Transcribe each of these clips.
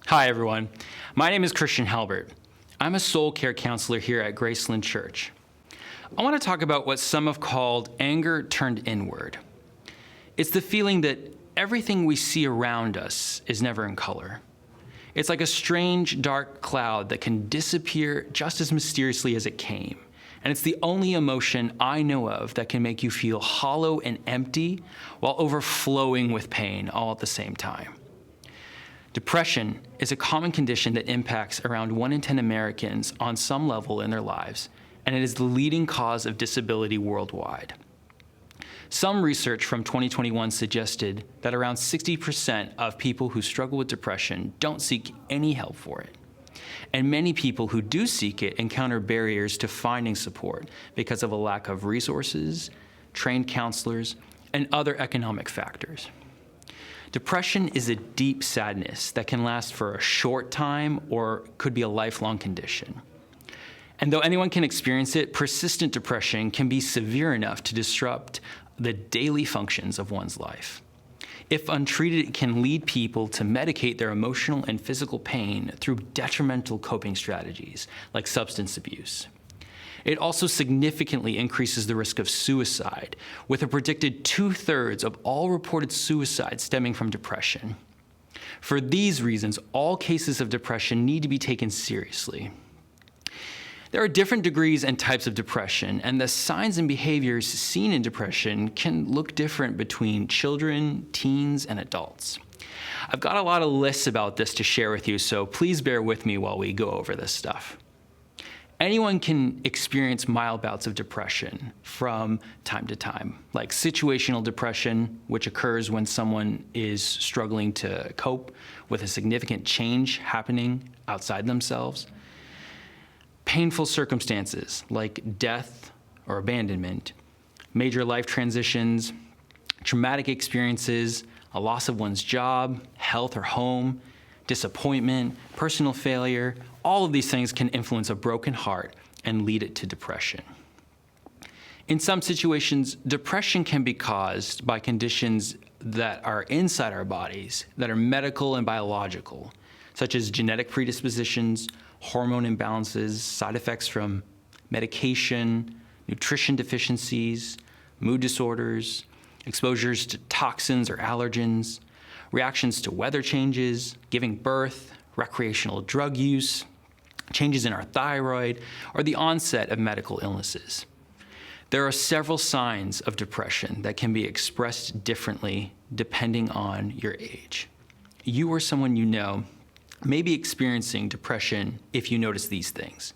Hi, everyone. My name is Christian Halbert. I'm a soul care counselor here at Graceland Church. I want to talk about what some have called anger turned inward. It's the feeling that everything we see around us is never in color. It's like a strange, dark cloud that can disappear just as mysteriously as it came. And it's the only emotion I know of that can make you feel hollow and empty while overflowing with pain all at the same time. Depression is a common condition that impacts around 1 in 10 Americans on some level in their lives, and it is the leading cause of disability worldwide. Some research from 2021 suggested that around 60% of people who struggle with depression don't seek any help for it. And many people who do seek it encounter barriers to finding support because of a lack of resources, trained counselors, and other economic factors. Depression is a deep sadness that can last for a short time or could be a lifelong condition. And though anyone can experience it, persistent depression can be severe enough to disrupt the daily functions of one's life. If untreated, it can lead people to medicate their emotional and physical pain through detrimental coping strategies like substance abuse. It also significantly increases the risk of suicide, with a predicted 2/3 of all reported suicides stemming from depression. For these reasons, all cases of depression need to be taken seriously. There are different degrees and types of depression, and the signs and behaviors seen in depression can look different between children, teens, and adults. I've got a lot of lists about this to share with you, so please bear with me while we go over this stuff. Anyone can experience mild bouts of depression from time to time, like situational depression, which occurs when someone is struggling to cope with a significant change happening outside themselves. Painful circumstances like death or abandonment, major life transitions, traumatic experiences, a loss of one's job, health or home, disappointment, personal failure, all of these things can influence a broken heart and lead it to depression. In some situations, depression can be caused by conditions that are inside our bodies that are medical and biological, such as genetic predispositions, hormone imbalances, side effects from medication, nutrition deficiencies, mood disorders, exposures to toxins or allergens, reactions to weather changes, giving birth, recreational drug use, changes in our thyroid, or the onset of medical illnesses. There are several signs of depression that can be expressed differently depending on your age. You or someone you know may be experiencing depression if you notice these things.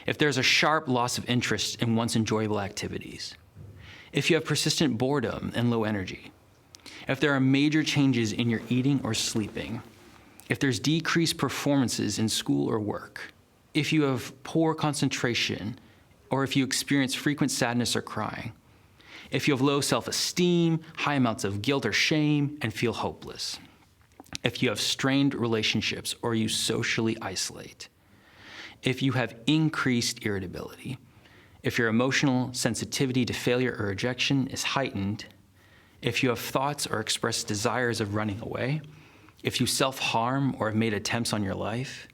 If there's a sharp loss of interest in once enjoyable activities, if you have persistent boredom and low energy, if there are major changes in your eating or sleeping, if there's decreased performances in school or work, if you have poor concentration, or if you experience frequent sadness or crying, if you have low self-esteem, high amounts of guilt or shame, and feel hopeless, if you have strained relationships or you socially isolate, if you have increased irritability, if your emotional sensitivity to failure or rejection is heightened, if you have thoughts or express desires of running away, if you self-harm or have made attempts on your life,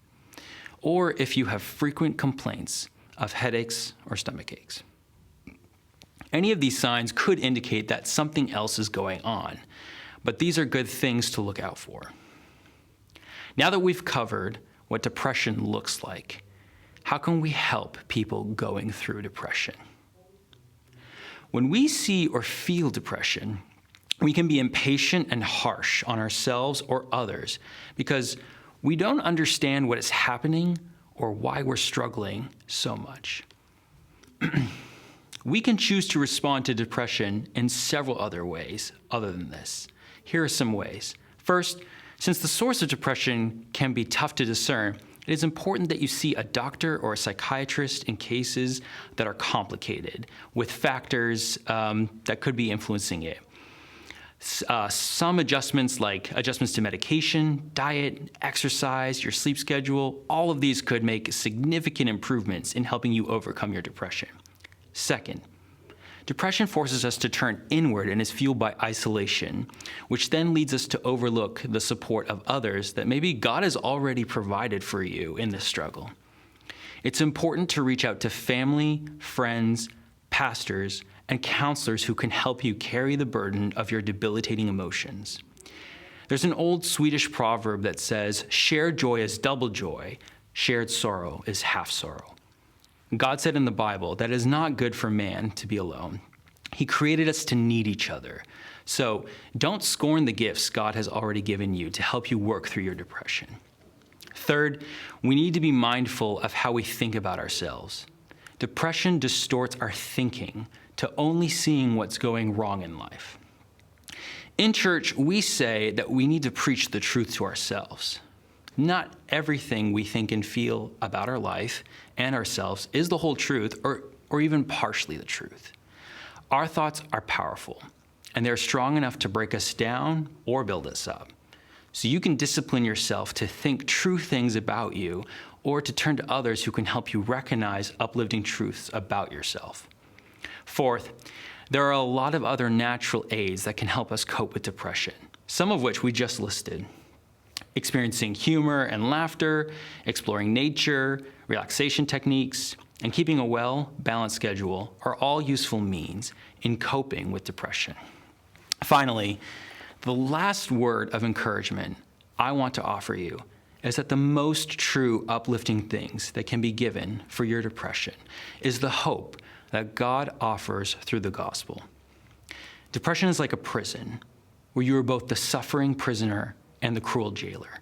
or if you have frequent complaints of headaches or stomach aches. Any of these signs could indicate that something else is going on, but these are good things to look out for. Now that we've covered what depression looks like, how can we help people going through depression? When we see or feel depression, we can be impatient and harsh on ourselves or others because we don't understand what is happening or why we're struggling so much. We can choose to respond to depression in several other ways other than this. Here are some ways. First, since the source of depression can be tough to discern, it is important that you see a doctor or a psychiatrist in cases that are complicated with factors that could be influencing it. Some adjustments like adjustments to medication, diet, exercise, your sleep schedule, all of these could make significant improvements in helping you overcome your depression. Second, Depression forces us to turn inward and is fueled by isolation, which then leads us to overlook the support of others that maybe God has already provided for you in this struggle. It's important to reach out to family, friends, pastors, and counselors who can help you carry the burden of your debilitating emotions. There's an old Swedish proverb that says, shared joy is double joy, shared sorrow is half sorrow. God said in the Bible that it is not good for man to be alone. He created us to need each other. So don't scorn the gifts God has already given you to help you work through your depression. Third, we need to be mindful of how we think about ourselves. Depression distorts our thinking to only seeing what's going wrong in life. In church, we say that we need to preach the truth to ourselves. Not everything we think and feel about our life and ourselves is the whole truth or even partially the truth. Our thoughts are powerful, and they're strong enough to break us down or build us up. So you can discipline yourself to think true things about you or to turn to others who can help you recognize uplifting truths about yourself. Fourth, there are a lot of other natural aids that can help us cope with depression, some of which we just listed. Experiencing humor and laughter, exploring nature, relaxation techniques, and keeping a well-balanced schedule are all useful means in coping with depression. Finally, the last word of encouragement I want to offer you is that the most true uplifting things that can be given for your depression is the hope that God offers through the gospel. Depression is like a prison where you are both the suffering prisoner and the cruel jailer.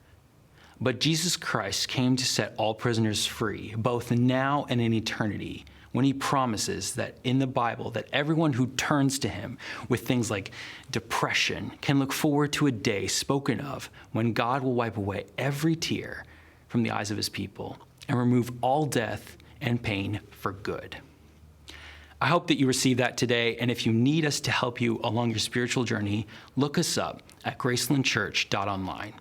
But Jesus Christ came to set all prisoners free, both now and in eternity, when he promises that in the Bible that everyone who turns to him with things like depression can look forward to a day spoken of when God will wipe away every tear from the eyes of his people and remove all death and pain for good. I hope that you receive that today, and if you need us to help you along your spiritual journey, look us up at gracelandchurch.online.